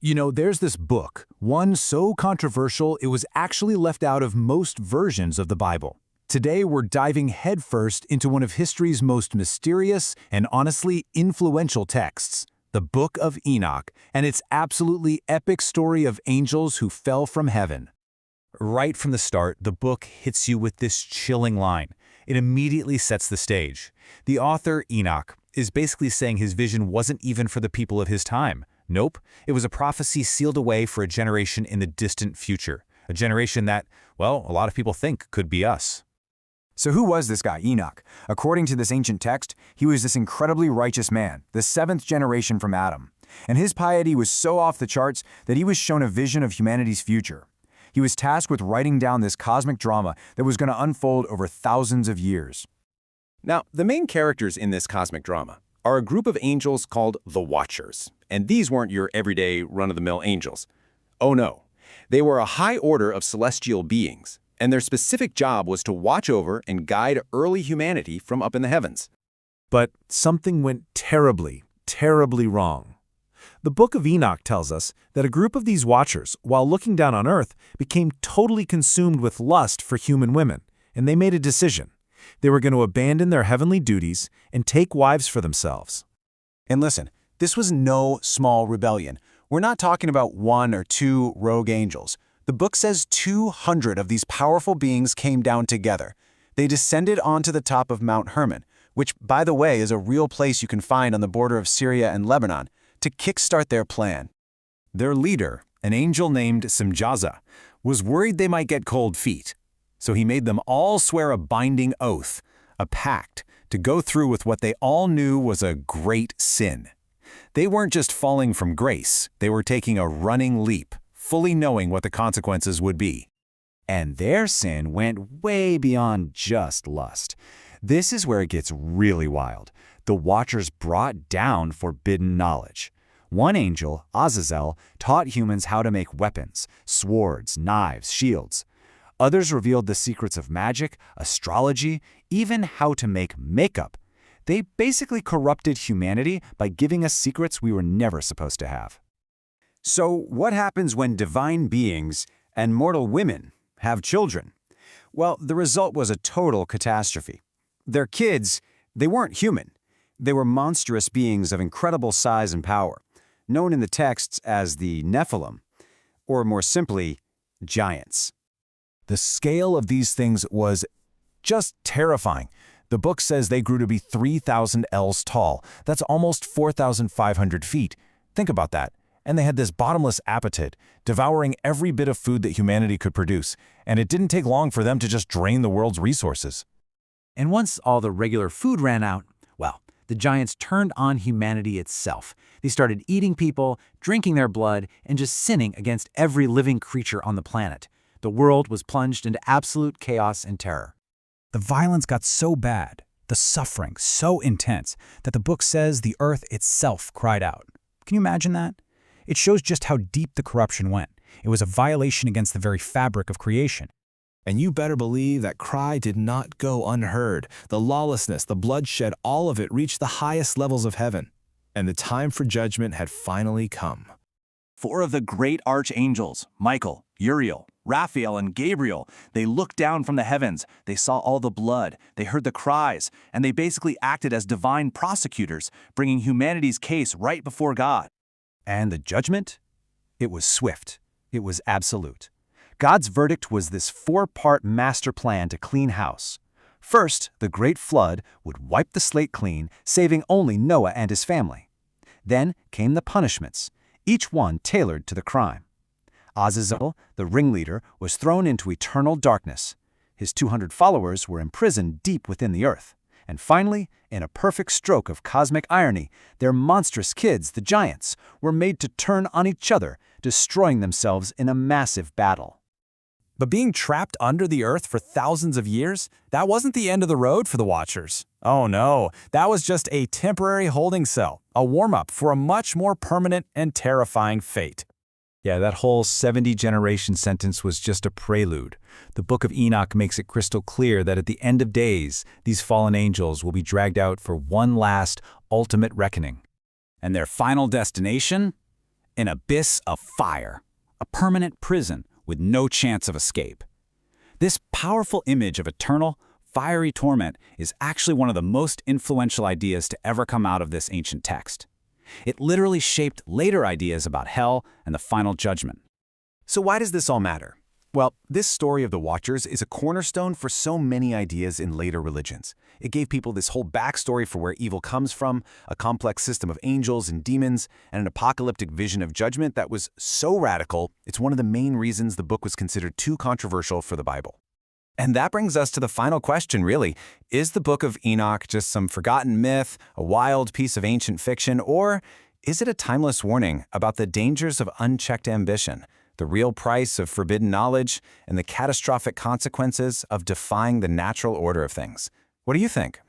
You know, there's this book, one so controversial it was actually left out of most versions of the Bible. Today, we're diving headfirst into one of history's most mysterious and honestly influential texts, the Book of Enoch, and its absolutely epic story of angels who fell from heaven. Right from the start, the book hits you with this chilling line. It immediately sets the stage. The author, Enoch, is basically saying his vision wasn't even for the people of his time. Nope, it was a prophecy sealed away for a generation in the distant future. A generation that, well, a lot of people think could be us. So who was this guy, Enoch? According to this ancient text, he was this incredibly righteous man, the seventh generation from Adam. And his piety was so off the charts that he was shown a vision of humanity's future. He was tasked with writing down this cosmic drama that was going to unfold over thousands of years. Now, the main characters in this cosmic drama are a group of angels called the Watchers. And these weren't your everyday run-of-the-mill angels. Oh no, they were a high order of celestial beings, and their specific job was to watch over and guide early humanity from up in the heavens. But something went terribly, terribly wrong. The Book of Enoch tells us that a group of these watchers, while looking down on Earth, became totally consumed with lust for human women, and they made a decision. They were going to abandon their heavenly duties and take wives for themselves. And listen, this was no small rebellion. We're not talking about one or two rogue angels. The book says 200 of these powerful beings came down together. They descended onto the top of Mount Hermon, which, by the way, is a real place you can find on the border of Syria and Lebanon, to kickstart their plan. Their leader, an angel named Simjaza, was worried they might get cold feet. So he made them all swear a binding oath, a pact, to go through with what they all knew was a great sin. They weren't just falling from grace, they were taking a running leap, fully knowing what the consequences would be. And their sin went way beyond just lust. This is where it gets really wild. The Watchers brought down forbidden knowledge. One angel, Azazel, taught humans how to make weapons, swords, knives, shields. Others revealed the secrets of magic, astrology, even how to make makeup. They basically corrupted humanity by giving us secrets we were never supposed to have. So what happens when divine beings and mortal women have children? Well, the result was a total catastrophe. Their kids, they weren't human. They were monstrous beings of incredible size and power, known in the texts as the Nephilim, or more simply, giants. The scale of these things was just terrifying. The book says they grew to be 3,000 ells tall. That's almost 4,500 feet. Think about that. And they had this bottomless appetite, devouring every bit of food that humanity could produce. And it didn't take long for them to just drain the world's resources. And once all the regular food ran out, well, the giants turned on humanity itself. They started eating people, drinking their blood, and just sinning against every living creature on the planet. The world was plunged into absolute chaos and terror. The violence got so bad, the suffering so intense, that the book says the earth itself cried out. Can you imagine that? It shows just how deep the corruption went. It was a violation against the very fabric of creation. And you better believe that cry did not go unheard. The lawlessness, the bloodshed, all of it reached the highest levels of heaven. And the time for judgment had finally come. 4 of the great archangels, Michael, Uriel, Raphael, and Gabriel, they looked down from the heavens, they saw all the blood, they heard the cries, and they basically acted as divine prosecutors, bringing humanity's case right before God. And the judgment? It was swift. It was absolute. God's verdict was this 4-part master plan to clean house. First, the great flood would wipe the slate clean, saving only Noah and his family. Then came the punishments, each one tailored to the crime. Azazel, the ringleader, was thrown into eternal darkness. His 200 followers were imprisoned deep within the earth. And finally, in a perfect stroke of cosmic irony, their monstrous kids, the giants, were made to turn on each other, destroying themselves in a massive battle. But being trapped under the earth for thousands of years, that wasn't the end of the road for the Watchers. Oh no, that was just a temporary holding cell, a warm-up for a much more permanent and terrifying fate. Yeah, that whole 70-generation sentence was just a prelude. The Book of Enoch makes it crystal clear that at the end of days, these fallen angels will be dragged out for one last, ultimate reckoning. And their final destination? an abyss of fire, a permanent prison with no chance of escape. This powerful image of eternal, fiery torment is actually one of the most influential ideas to ever come out of this ancient text. It literally shaped later ideas about hell and the final judgment. So why does this all matter? Well, this story of the Watchers is a cornerstone for so many ideas in later religions. It gave people this whole backstory for where evil comes from, a complex system of angels and demons, and an apocalyptic vision of judgment that was so radical, it's one of the main reasons the book was considered too controversial for the Bible. And that brings us to the final question, really. Is the Book of Enoch just some forgotten myth, a wild piece of ancient fiction, or is it a timeless warning about the dangers of unchecked ambition, the real price of forbidden knowledge, and the catastrophic consequences of defying the natural order of things? What do you think?